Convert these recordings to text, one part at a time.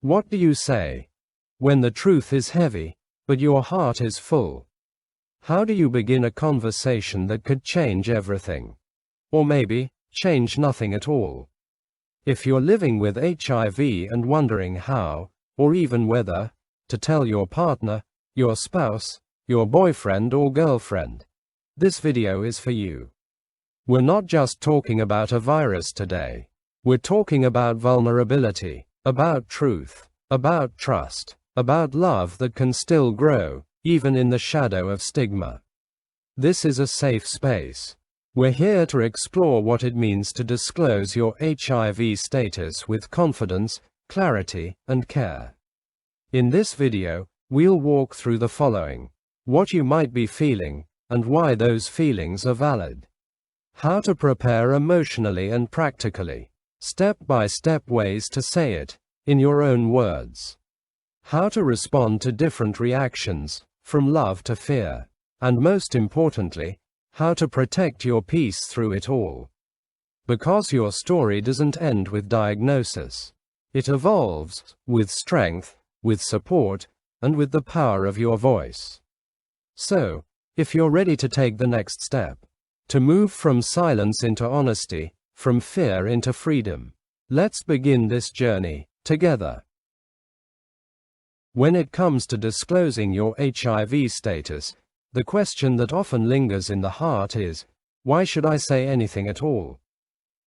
What do you say when the truth is heavy, but your heart is full? How do you begin a conversation that could change everything? Or maybe, change nothing at all? If you're living with HIV and wondering how, or even whether, to tell your partner, your spouse, your boyfriend or girlfriend, this video is for you. We're not just talking about a virus today. We're talking about vulnerability, about truth, about trust, about love that can still grow, even in the shadow of stigma. This is a safe space. We're here to explore what it means to disclose your HIV status with confidence, clarity, and care. In this video, we'll walk through the following: what you might be feeling, and why those feelings are valid. How to prepare emotionally and practically. Step-by-step ways to say it, in your own words. How to respond to different reactions, from love to fear. And most importantly, how to protect your peace through it all. Because your story doesn't end with diagnosis. It evolves, with strength, with support, and with the power of your voice. So, if you're ready to take the next step, to move from silence into honesty, from fear into freedom, let's begin this journey, together. When it comes to disclosing your HIV status, the question that often lingers in the heart is, why should I say anything at all?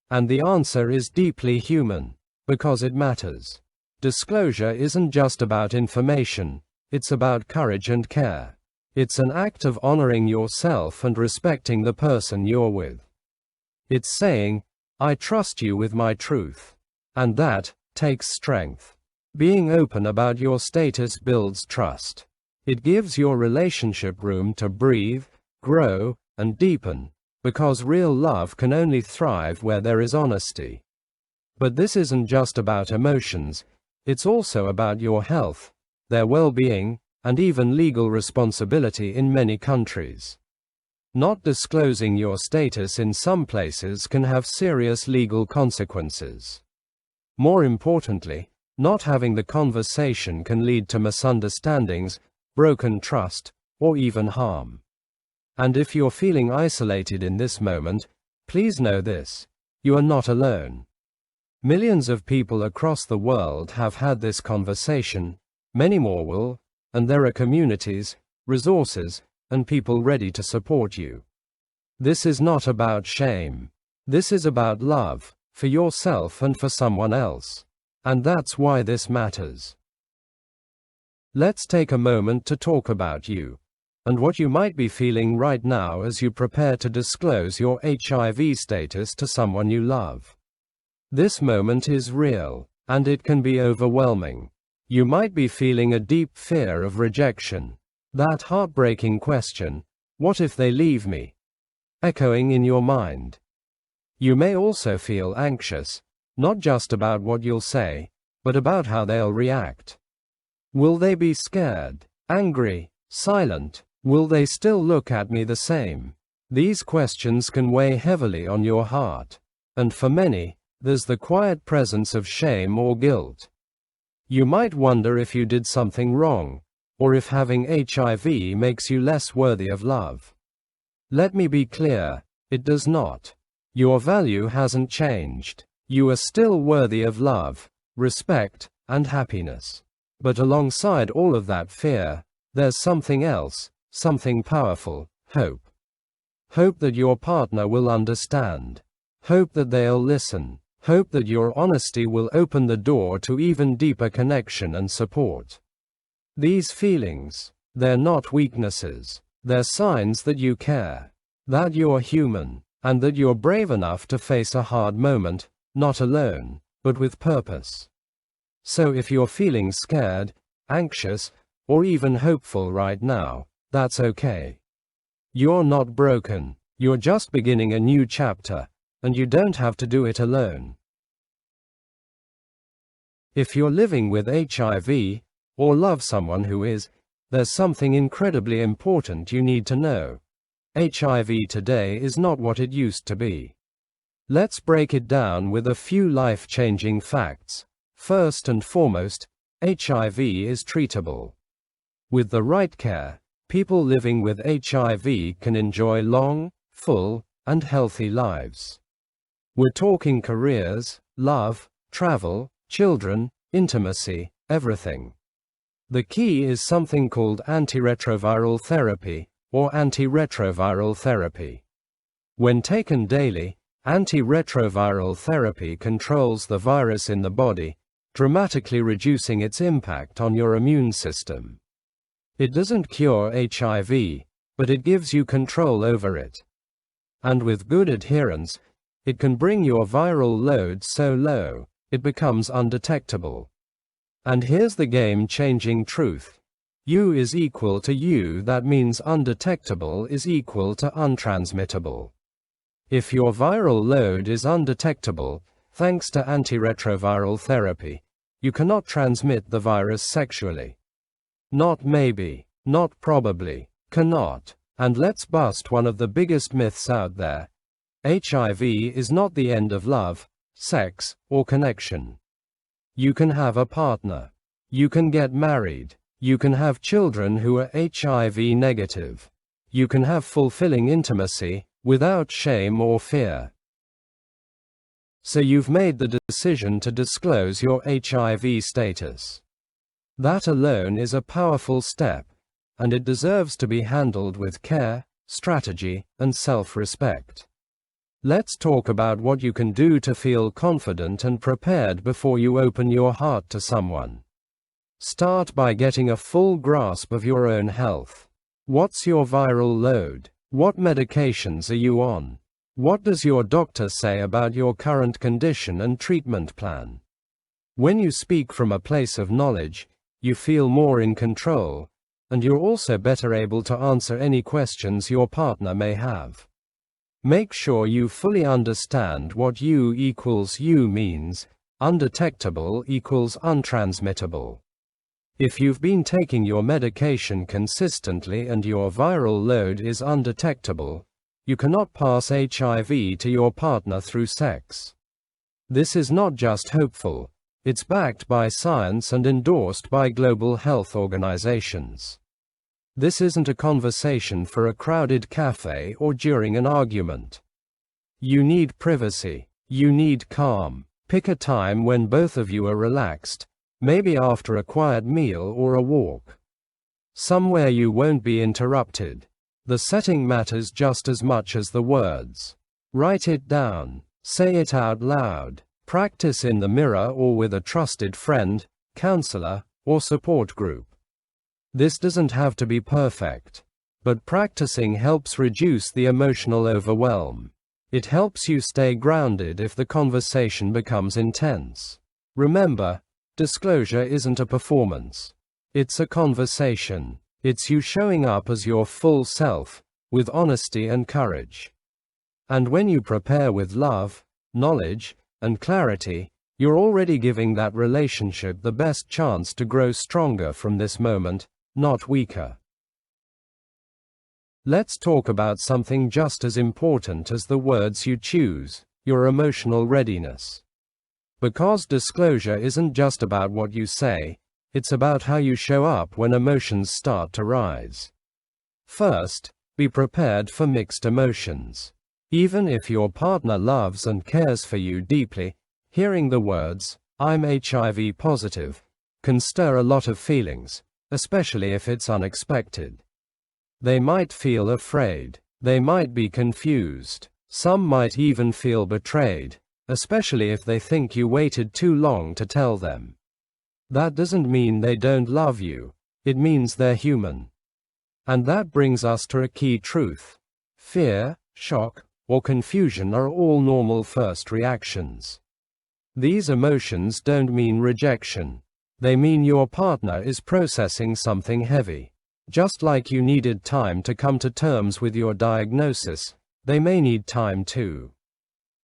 And the answer is deeply human, because it matters. Disclosure isn't just about information, it's about courage and care. It's an act of honoring yourself and respecting the person you're with. It's saying, I trust you with my truth. And that takes strength. Being open about your status builds trust. It gives your relationship room to breathe, grow, and deepen, because real love can only thrive where there is honesty. But this isn't just about emotions, it's also about your health, their well-being, and even legal responsibility in many countries. Not disclosing your status in some places can have serious legal consequences. More importantly, not having the conversation can lead to misunderstandings, broken trust, or even harm. And if you're feeling isolated in this moment, please know this: you are not alone. Millions of people across the world have had this conversation, many more will, and there are communities, resources, and people ready to support you. This is not about shame. This is about love, for yourself and for someone else. And that's why this matters. Let's take a moment to talk about you, and what you might be feeling right now as you prepare to disclose your HIV status to someone you love. This moment is real, and it can be overwhelming. You might be feeling a deep fear of rejection. That heartbreaking question, what if they leave me? Echoing in your mind. You may also feel anxious, not just about what you'll say, but about how they'll react. Will they be scared, angry, silent? Will they still look at me the same? These questions can weigh heavily on your heart. And for many, there's the quiet presence of shame or guilt. You might wonder if you did something wrong, or if having HIV makes you less worthy of love. Let me be clear, it does not. Your value hasn't changed. You are still worthy of love, respect, and happiness. But alongside all of that fear, there's something else, something powerful: hope. Hope that your partner will understand. Hope that they'll listen. Hope that your honesty will open the door to even deeper connection and support. These feelings, they're not weaknesses. They're signs that you care, that you're human, and that you're brave enough to face a hard moment, not alone, but with purpose. So if you're feeling scared, anxious, or even hopeful right now, that's okay. You're not broken. You're just beginning a new chapter, and you don't have to do it alone. If you're living with HIV, or love someone who is, there's something incredibly important you need to know. HIV today is not what it used to be. Let's break it down with a few life-changing facts. First and foremost, HIV is treatable. With the right care, people living with HIV can enjoy long, full, and healthy lives. We're talking careers, love, travel, children, intimacy, everything. The key is something called antiretroviral therapy, or antiretroviral therapy. When taken daily, antiretroviral therapy controls the virus in the body, dramatically reducing its impact on your immune system. It doesn't cure HIV, but it gives you control over it. And with good adherence, it can bring your viral load so low, it becomes undetectable. And here's the game-changing truth. U is equal to U, that means undetectable is equal to untransmittable. If your viral load is undetectable, thanks to antiretroviral therapy, you cannot transmit the virus sexually. Not maybe, not probably, cannot. And let's bust one of the biggest myths out there. HIV is not the end of love, sex, or connection. You can have a partner. You can get married. You can have children who are HIV negative. You can have fulfilling intimacy, without shame or fear. So you've made the decision to disclose your HIV status. That alone is a powerful step, and it deserves to be handled with care, strategy, and self-respect. Let's talk about what you can do to feel confident and prepared before you open your heart to someone. Start by getting a full grasp of your own health. What's your viral load? What medications are you on? What does your doctor say about your current condition and treatment plan? When you speak from a place of knowledge, you feel more in control, and you're also better able to answer any questions your partner may have. Make sure you fully understand what U equals U means. Undetectable equals untransmittable. If you've been taking your medication consistently and your viral load is undetectable, you cannot pass HIV to your partner through sex. This is not just hopeful, it's backed by science and endorsed by global health organizations. This isn't a conversation for a crowded cafe or during an argument. You need privacy. You need calm. Pick a time when both of you are relaxed, maybe after a quiet meal or a walk. Somewhere you won't be interrupted. The setting matters just as much as the words. Write it down. Say it out loud. Practice in the mirror or with a trusted friend, counselor, or support group. This doesn't have to be perfect, but practicing helps reduce the emotional overwhelm. It helps you stay grounded if the conversation becomes intense. Remember, disclosure isn't a performance. It's a conversation. It's you showing up as your full self, with honesty and courage. And when you prepare with love, knowledge, and clarity, you're already giving that relationship the best chance to grow stronger from this moment, not weaker. Let's talk about something just as important as the words you choose, your emotional readiness. Because disclosure isn't just about what you say, it's about how you show up when emotions start to rise. First, be prepared for mixed emotions. Even if your partner loves and cares for you deeply, hearing the words, "I'm HIV positive," can stir a lot of feelings, especially if it's unexpected. They might feel afraid. They might be confused. Some might even feel betrayed, especially if they think you waited too long to tell them. That doesn't mean they don't love you. It means they're human. And that brings us to a key truth. Fear, shock, or confusion are all normal first reactions. These emotions don't mean rejection. They mean your partner is processing something heavy. Just like you needed time to come to terms with your diagnosis, they may need time too.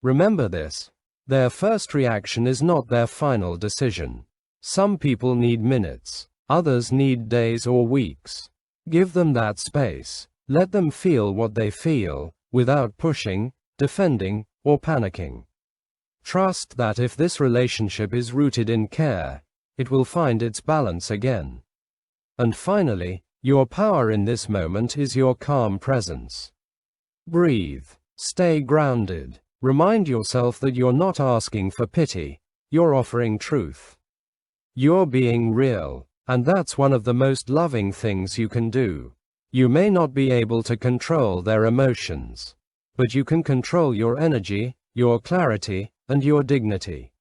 Remember this. Their first reaction is not their final decision. Some people need minutes. Others need days or weeks. Give them that space. Let them feel what they feel, without pushing, defending, or panicking. Trust that if this relationship is rooted in care, it will find its balance again. And finally, your power in this moment is your calm presence. Breathe. Stay grounded. Remind yourself that you're not asking for pity, you're offering truth. You're being real, and that's one of the most loving things you can do. You may not be able to control their emotions, but you can control your energy, your clarity, and your dignity.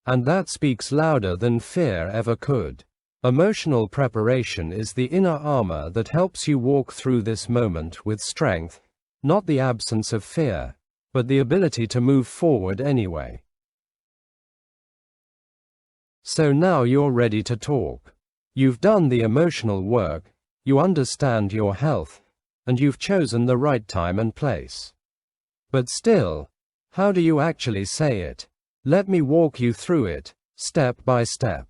And that speaks louder than fear ever could. Emotional preparation is the inner armor that helps you walk through this moment with strength, not the absence of fear, but the ability to move forward anyway. So now you're ready to talk. You've done the emotional work, you understand your health, and you've chosen the right time and place. But still, how do you actually say it? Let me walk you through it, step by step.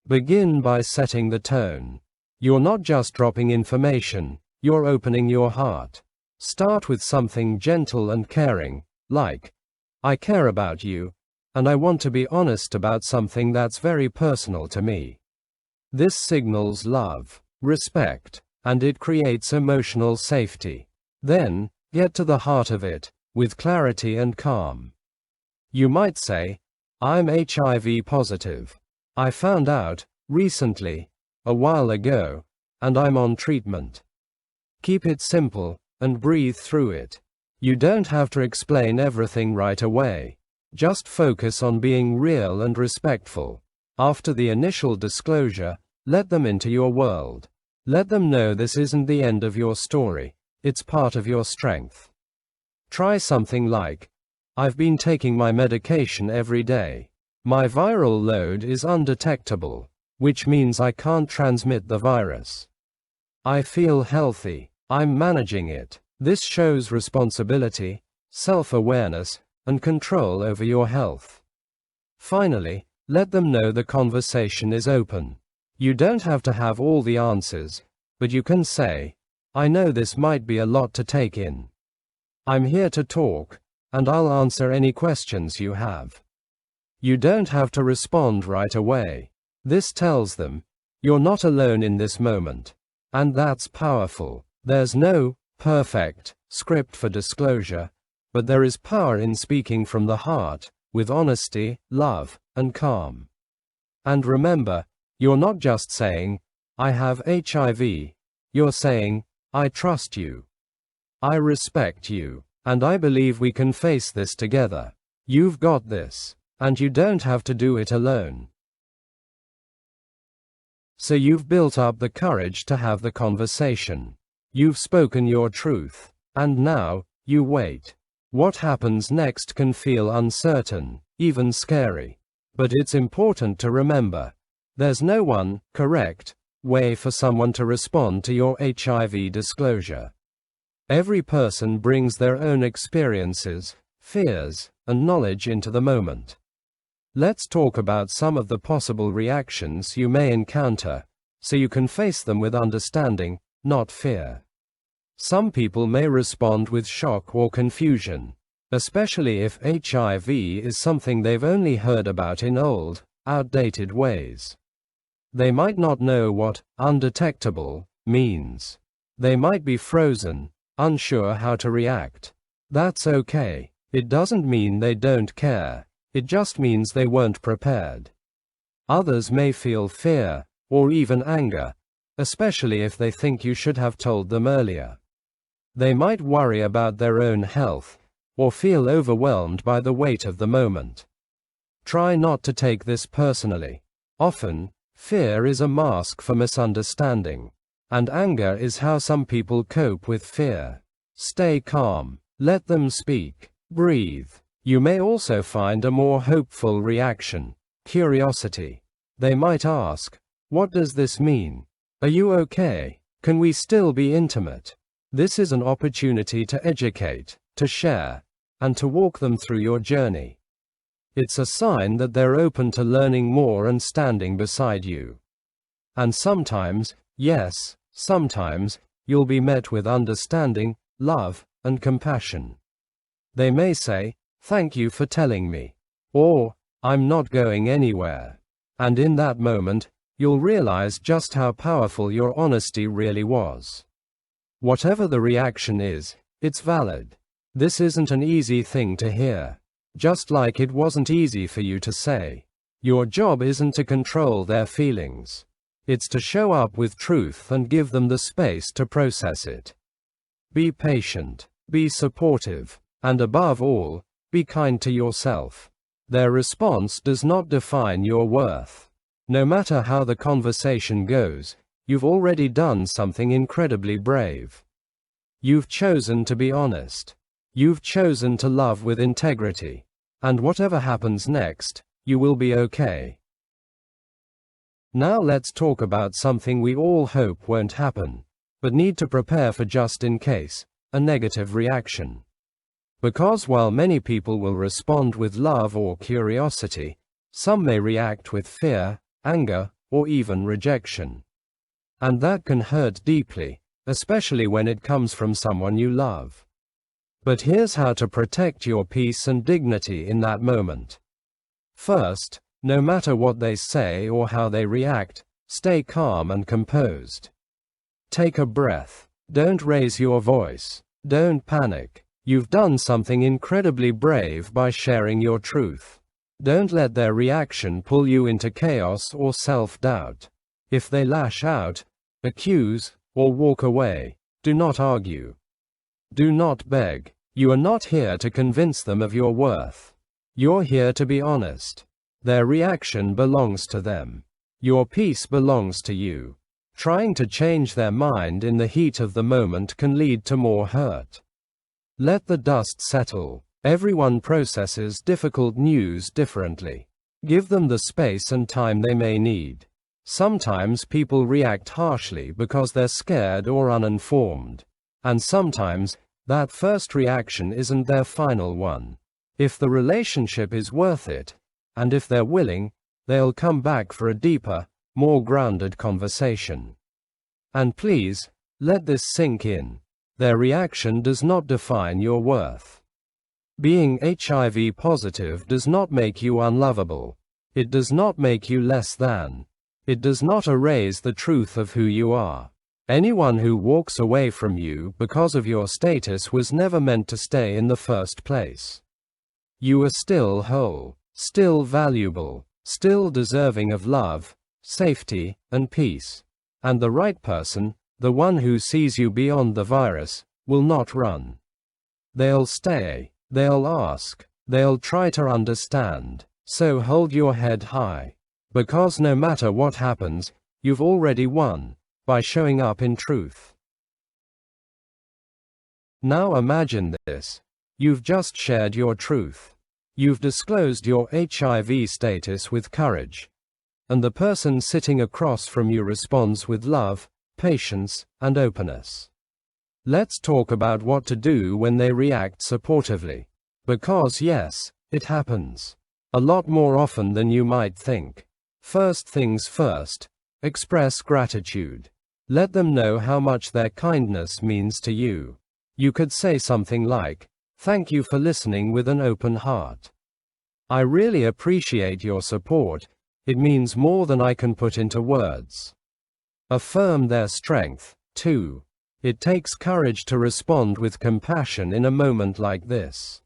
Begin by setting the tone. You're not just dropping information, you're opening your heart. Start with something gentle and caring, like, I care about you, and I want to be honest about something that's very personal to me. This signals love, respect, and it creates emotional safety. Then, get to the heart of it, with clarity and calm. You might say, I'm HIV positive. I found out, recently, a while ago, and I'm on treatment. Keep it simple, and breathe through it. You don't have to explain everything right away. Just focus on being real and respectful. After the initial disclosure, let them into your world. Let them know this isn't the end of your story, it's part of your strength. Try something like, I've been taking my medication every day. My viral load is undetectable, which means I can't transmit the virus. I feel healthy. I'm managing it. This shows responsibility, self-awareness, and control over your health. Finally, let them know the conversation is open. You don't have to have all the answers, but you can say, I know this might be a lot to take in. I'm here to talk, and I'll answer any questions you have. You don't have to respond right away. This tells them, you're not alone in this moment. And that's powerful. There's no perfect script for disclosure, but there is power in speaking from the heart, with honesty, love, and calm. And remember, you're not just saying, I have HIV. You're saying, I trust you. I respect you. And I believe we can face this together. You've got this. And you don't have to do it alone. So you've built up the courage to have the conversation. You've spoken your truth. And now, you wait. What happens next can feel uncertain, even scary. But it's important to remember, there's no one correct way for someone to respond to your HIV disclosure. Every person brings their own experiences, fears, and knowledge into the moment. Let's talk about some of the possible reactions you may encounter, so you can face them with understanding, not fear. Some people may respond with shock or confusion, especially if HIV is something they've only heard about in old, outdated ways. They might not know what undetectable means. They might be frozen, unsure how to react. That's okay. It doesn't mean they don't care. It just means they weren't prepared. Others may feel fear, or even anger, especially if they think you should have told them earlier. They might worry about their own health, or feel overwhelmed by the weight of the moment. Try not to take this personally. Often, fear is a mask for misunderstanding, and anger is how some people cope with fear. Stay calm. Let them speak. Breathe. You may also find a more hopeful reaction, curiosity. They might ask, what does this mean? Are you okay? Can we still be intimate? This is an opportunity to educate, to share, and to walk them through your journey. It's a sign that they're open to learning more and standing beside you. And sometimes, yes, sometimes, you'll be met with understanding, love, and compassion. They may say, thank you for telling me. Or, I'm not going anywhere. And in that moment, you'll realize just how powerful your honesty really was. Whatever the reaction is, it's valid. This isn't an easy thing to hear. Just like it wasn't easy for you to say. Your job isn't to control their feelings. It's to show up with truth and give them the space to process it. Be patient, be supportive, and above all, be kind to yourself. Their response does not define your worth. No matter how the conversation goes, you've already done something incredibly brave. You've chosen to be honest. You've chosen to love with integrity. And whatever happens next, you will be okay. Now let's talk about something we all hope won't happen, but need to prepare for just in case, a negative reaction. Because while many people will respond with love or curiosity, some may react with fear, anger, or even rejection. And that can hurt deeply, especially when it comes from someone you love. But here's how to protect your peace and dignity in that moment. First, no matter what they say or how they react, stay calm and composed. Take a breath. Don't raise your voice. Don't panic. You've done something incredibly brave by sharing your truth. Don't let their reaction pull you into chaos or self-doubt. If they lash out, accuse, or walk away, do not argue. Do not beg. You are not here to convince them of your worth. You're here to be honest. Their reaction belongs to them. Your peace belongs to you. Trying to change their mind in the heat of the moment can lead to more hurt. Let the dust settle. Everyone processes difficult news differently. Give them the space and time they may need. Sometimes people react harshly because they're scared or uninformed. And sometimes, that first reaction isn't their final one. If the relationship is worth it, and if they're willing, they'll come back for a deeper, more grounded conversation. And please, let this sink in. Their reaction does not define your worth. Being HIV positive does not make you unlovable. It does not make you less than. It does not erase the truth of who you are. Anyone who walks away from you because of your status was never meant to stay in the first place. You are still whole, still valuable, still deserving of love, safety, and peace. And the right person, the one who sees you beyond the virus, will not run. They'll stay, they'll ask, they'll try to understand. So hold your head high. Because no matter what happens, you've already won, by showing up in truth. Now imagine this. You've just shared your truth. You've disclosed your HIV status with courage. And the person sitting across from you responds with love, patience, and openness. Let's talk about what to do when they react supportively. Because yes, it happens. A lot more often than you might think. First things first, express gratitude. Let them know how much their kindness means to you. You could say something like, "Thank you for listening with an open heart. I really appreciate your support. It means more than I can put into words." Affirm their strength, too. It takes courage to respond with compassion in a moment like this.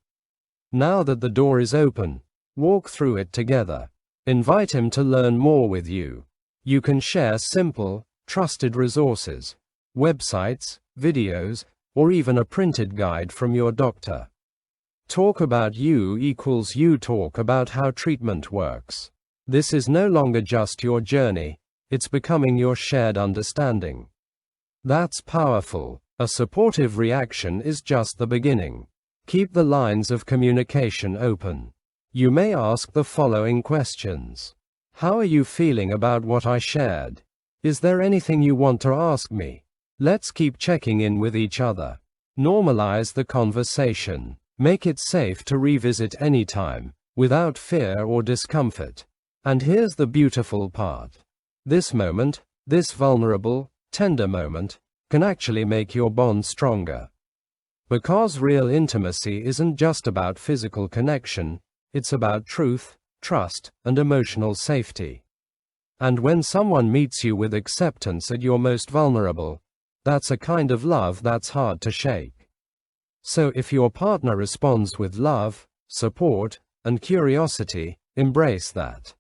Now that the door is open, walk through it together. Invite him to learn more with you. You can share simple, trusted resources, websites, videos, or even a printed guide from your doctor. Talk about you equals you talk about how treatment works. This is no longer just your journey, it's becoming your shared understanding. That's powerful. A supportive reaction is just the beginning. Keep the lines of communication open. You may ask the following questions. How are you feeling about what I shared? Is there anything you want to ask me? Let's keep checking in with each other. Normalize the conversation. Make it safe to revisit anytime, without fear or discomfort. And here's the beautiful part. This moment, this vulnerable, tender moment, can actually make your bond stronger. Because real intimacy isn't just about physical connection, it's about truth, trust, and emotional safety. And when someone meets you with acceptance at your most vulnerable, that's a kind of love that's hard to shake. So if your partner responds with love, support, and curiosity, embrace that.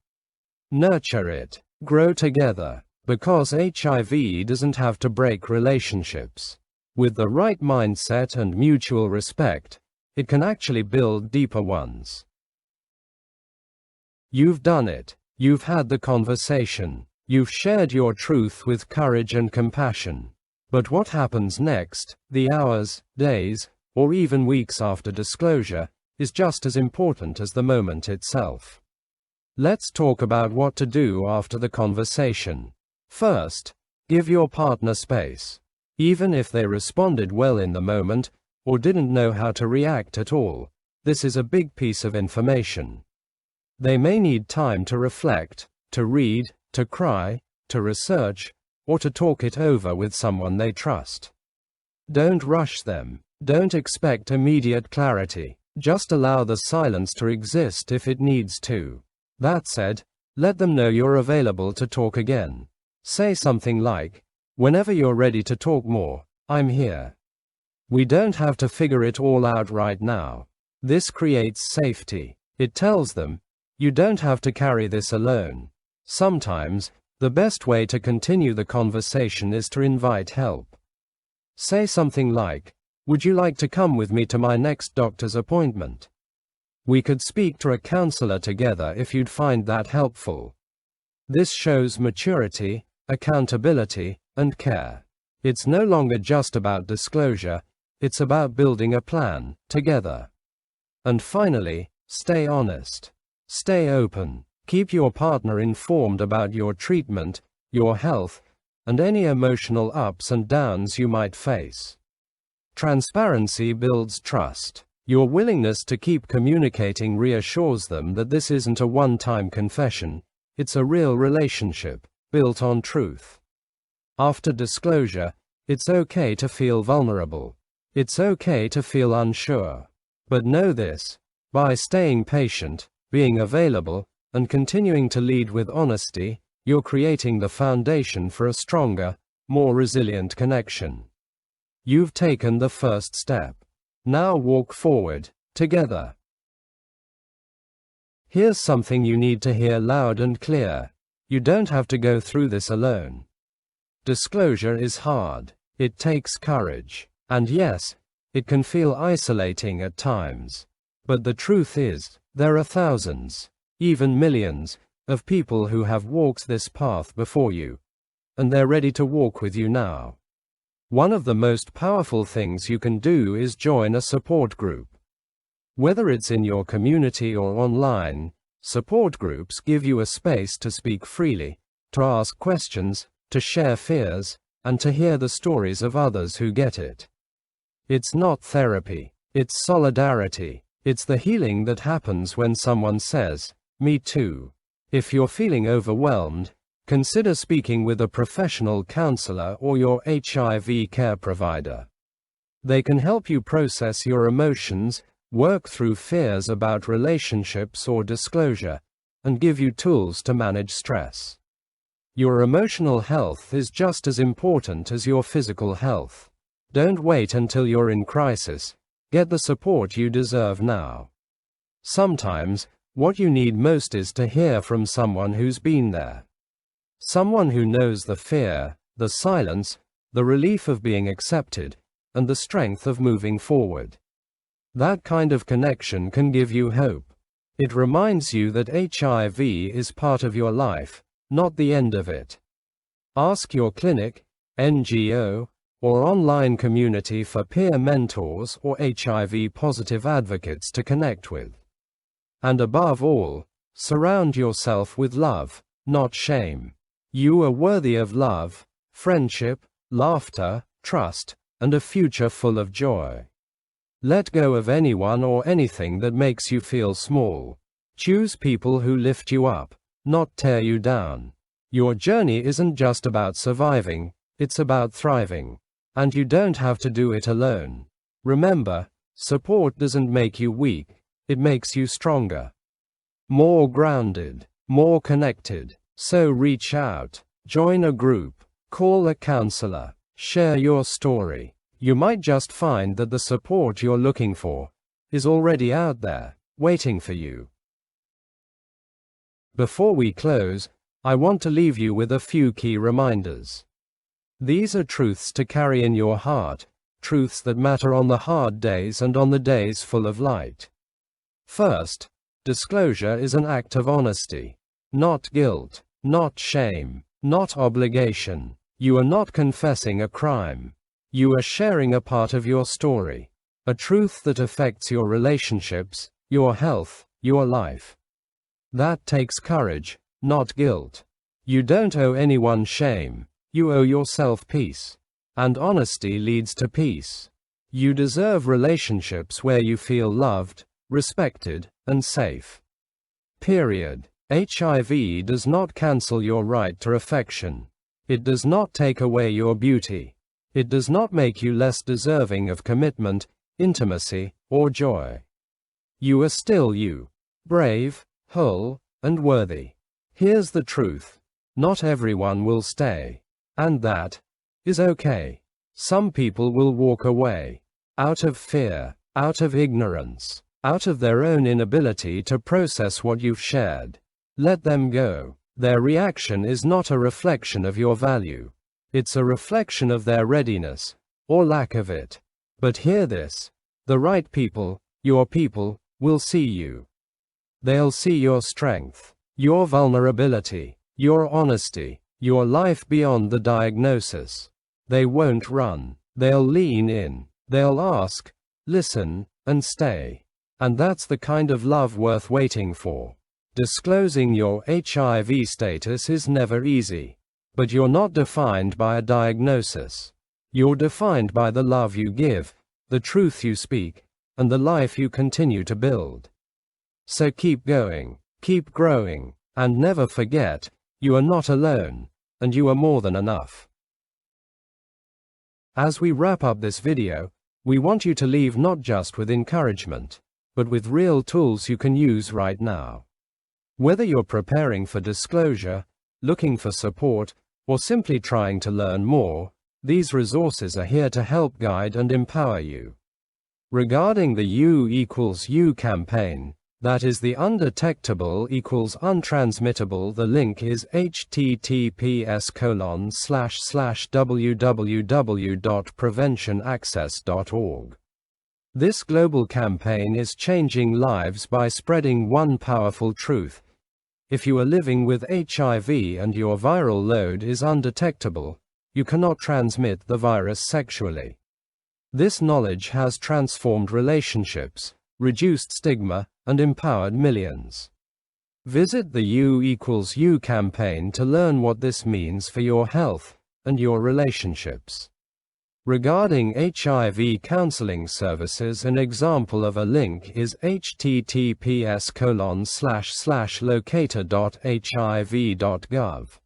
Nurture it. Grow together. Because HIV doesn't have to break relationships. With the right mindset and mutual respect, it can actually build deeper ones. You've done it. You've had the conversation. You've shared your truth with courage and compassion. But what happens next, the hours, days, or even weeks after disclosure, is just as important as the moment itself. Let's talk about what to do after the conversation. First, give your partner space. Even if they responded well in the moment, or didn't know how to react at all, this is a big piece of information. They may need time to reflect, to read, to cry, to research, or to talk it over with someone they trust. Don't rush them. Don't expect immediate clarity. Just allow the silence to exist if it needs to. That said, let them know you're available to talk again. Say something like, "Whenever you're ready to talk more, I'm here." We don't have to figure it all out right now. This creates safety. It tells them, you don't have to carry this alone. Sometimes, the best way to continue the conversation is to invite help. Say something like, "Would you like to come with me to my next doctor's appointment? We could speak to a counselor together if you'd find that helpful." This shows maturity, accountability, and care. It's no longer just about disclosure, it's about building a plan, together. And finally, stay honest. Stay open. Keep your partner informed about your treatment, your health, and any emotional ups and downs you might face. Transparency builds trust. Your willingness to keep communicating reassures them that this isn't a one-time confession, it's a real relationship, built on truth. After disclosure, it's okay to feel vulnerable. It's okay to feel unsure. But know this: by staying patient, being available, and continuing to lead with honesty, you're creating the foundation for a stronger, more resilient connection. You've taken the first step. Now walk forward, together. Here's something you need to hear loud and clear. You don't have to go through this alone. Disclosure is hard. It takes courage. And yes, it can feel isolating at times. But the truth is, there are thousands, even millions, of people who have walked this path before you. And they're ready to walk with you now. One of the most powerful things you can do is join a support group. Whether it's in your community or online, support groups give you a space to speak freely, to ask questions, to share fears, and to hear the stories of others who get it. It's not therapy. It's solidarity. It's the healing that happens when someone says, "Me too." If you're feeling overwhelmed, consider speaking with a professional counselor or your HIV care provider. They can help you process your emotions, work through fears about relationships or disclosure, and give you tools to manage stress. Your emotional health is just as important as your physical health. Don't wait until you're in crisis. Get the support you deserve now. Sometimes, what you need most is to hear from someone who's been there. Someone who knows the fear, the silence, the relief of being accepted, and the strength of moving forward. That kind of connection can give you hope. It reminds you that HIV is part of your life, not the end of it. Ask your clinic, NGO, or online community for peer mentors or HIV-positive advocates to connect with. And above all, surround yourself with love, not shame. You are worthy of love, friendship, laughter, trust, and a future full of joy. Let go of anyone or anything that makes you feel small. Choose people who lift you up, not tear you down. Your journey isn't just about surviving, it's about thriving. And you don't have to do it alone. Remember, support doesn't make you weak, it makes you stronger. More grounded, more connected. So reach out, join a group, call a counselor, share your story. You might just find that the support you're looking for is already out there, waiting for you. Before we close, I want to leave you with a few key reminders. These are truths to carry in your heart, truths that matter on the hard days and on the days full of light. First, disclosure is an act of honesty. Not guilt, not shame, not obligation. You are not confessing a crime. You are sharing a part of your story, a truth that affects your relationships, your health, your life. That takes courage, not guilt. You don't owe anyone shame, you owe yourself peace. And honesty leads to peace. You deserve relationships where you feel loved, respected, and safe. Period. HIV does not cancel your right to affection. It does not take away your beauty. It does not make you less deserving of commitment, intimacy, or joy. You are still you. Brave, whole, and worthy. Here's the truth. Not everyone will stay. And that is okay. Some people will walk away. Out of fear, out of ignorance, out of their own inability to process what you've shared. Let them go. Their reaction is not a reflection of your value. It's a reflection of their readiness, or lack of it. But hear this. The right people, your people, will see you. They'll see your strength, your vulnerability, your honesty, your life beyond the diagnosis. They won't run. They'll lean in. They'll ask, listen, and stay. And that's the kind of love worth waiting for. Disclosing your HIV status is never easy. But you're not defined by a diagnosis. You're defined by the love you give, the truth you speak, and the life you continue to build. So keep going, keep growing, and never forget, you are not alone, and you are more than enough. As we wrap up this video, we want you to leave not just with encouragement, but with real tools you can use right now. Whether you're preparing for disclosure, looking for support, or simply trying to learn more, these resources are here to help guide and empower you. Regarding the U=U campaign, that is the undetectable equals untransmittable, the link is https://www.preventionaccess.org. This global campaign is changing lives by spreading one powerful truth. If you are living with HIV and your viral load is undetectable, you cannot transmit the virus sexually. This knowledge has transformed relationships, reduced stigma, and empowered millions. Visit the U=U campaign to learn what this means for your health and your relationships. Regarding HIV counseling services, an example of a link is https://locator.hiv.gov.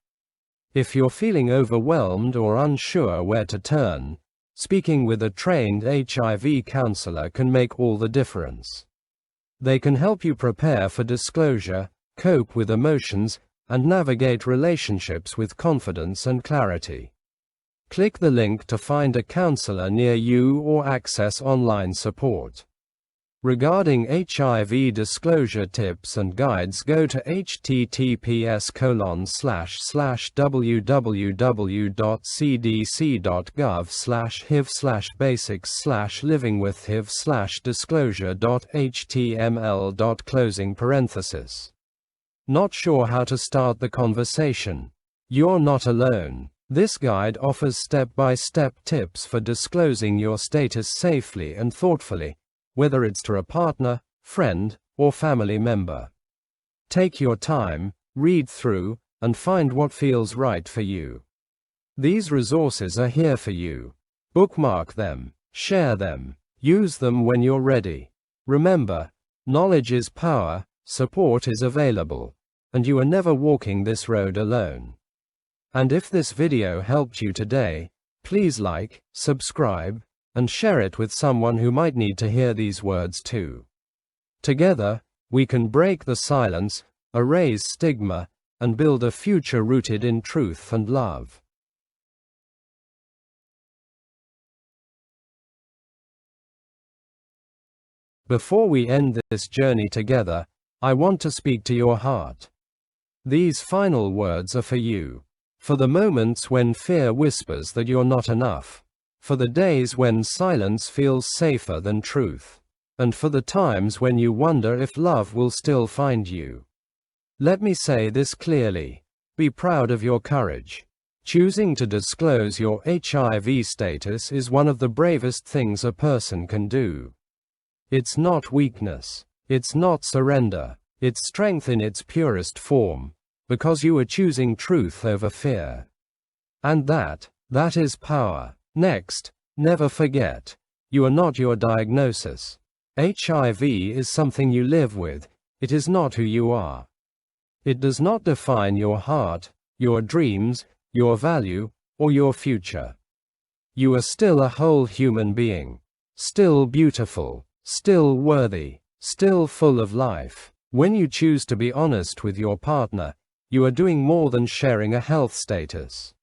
If you're feeling overwhelmed or unsure where to turn, speaking with a trained HIV counselor can make all the difference. They can help you prepare for disclosure, cope with emotions, and navigate relationships with confidence and clarity. Click the link to find a counselor near you or access online support. Regarding HIV disclosure tips and guides, go to https://www.cdc.gov/hiv/basics/living-with-HIV/disclosure.html.closing. Not sure how to start the conversation? You're not alone. This guide offers step-by-step tips for disclosing your status safely and thoughtfully, whether it's to a partner, friend, or family member. Take your time, read through, and find what feels right for you. These resources are here for you. Bookmark them, share them, use them when you're ready. Remember, knowledge is power, support is available, and you are never walking this road alone. And if this video helped you today, please like, subscribe, and share it with someone who might need to hear these words too. Together, we can break the silence, erase stigma, and build a future rooted in truth and love. Before we end this journey together, I want to speak to your heart. These final words are for you. For the moments when fear whispers that you're not enough. For the days when silence feels safer than truth. And for the times when you wonder if love will still find you. Let me say this clearly. Be proud of your courage. Choosing to disclose your HIV status is one of the bravest things a person can do. It's not weakness. It's not surrender. It's strength in its purest form, because you are choosing truth over fear. And that is power. Next, never forget, you are not your diagnosis. HIV is something you live with, it is not who you are. It does not define your heart, your dreams, your value, or your future. You are still a whole human being. Still beautiful, still worthy, still full of life. When you choose to be honest with your partner, you are doing more than sharing a health status.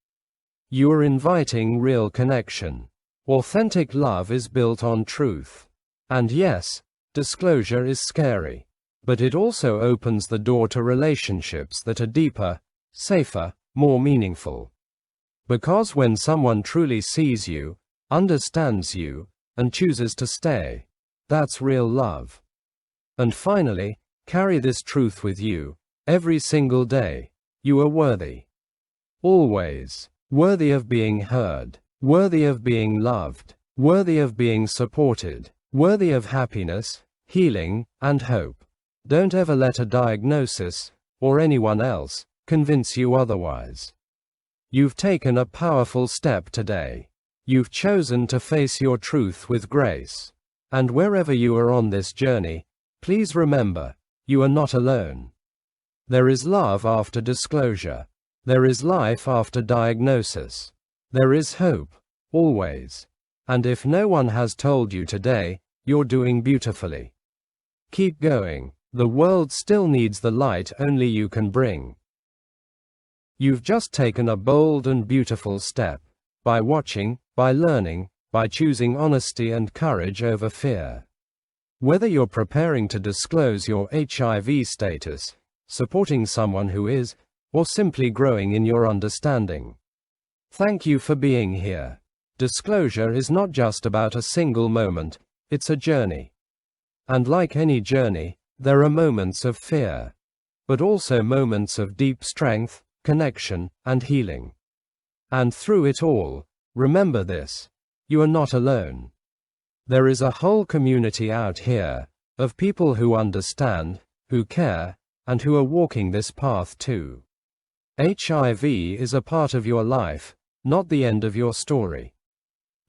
You are inviting real connection. Authentic love is built on truth. And yes, disclosure is scary. But it also opens the door to relationships that are deeper, safer, more meaningful. Because when someone truly sees you, understands you, and chooses to stay, that's real love. And finally, carry this truth with you, every single day. You are worthy. Always. Worthy of being heard. Worthy of being loved. Worthy of being supported. Worthy of happiness, healing, and hope. Don't ever let a diagnosis, or anyone else, convince you otherwise. You've taken a powerful step today. You've chosen to face your truth with grace. And wherever you are on this journey, please remember, you are not alone. There is love after disclosure. There is life after diagnosis. There is hope, always. And if no one has told you today, you're doing beautifully. Keep going. The world still needs the light only you can bring. You've just taken a bold and beautiful step. By watching, by learning, by choosing honesty and courage over fear. Whether you're preparing to disclose your HIV status, supporting someone who is, or simply growing in your understanding. Thank you for being here. Disclosure is not just about a single moment, it's a journey. And like any journey, there are moments of fear, but also moments of deep strength, connection, and healing. And through it all, remember this, you are not alone. There is a whole community out here, of people who understand, who care, and who are walking this path too. HIV is a part of your life, not the end of your story.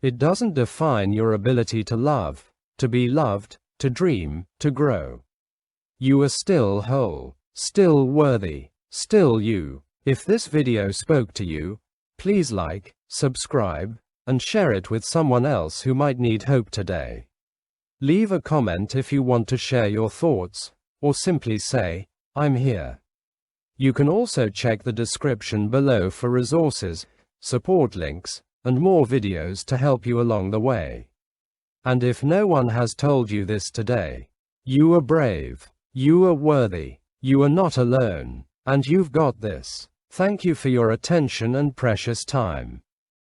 It doesn't define your ability to love, to be loved, to dream, to grow. You are still whole, still worthy, still you. If this video spoke to you, please like, subscribe, and share it with someone else who might need hope today. Leave a comment if you want to share your thoughts, or simply say, I'm here. You can also check the description below for resources, support links, and more videos to help you along the way. And if no one has told you this today, you are brave, you are worthy, you are not alone, and you've got this. Thank you for your attention and precious time.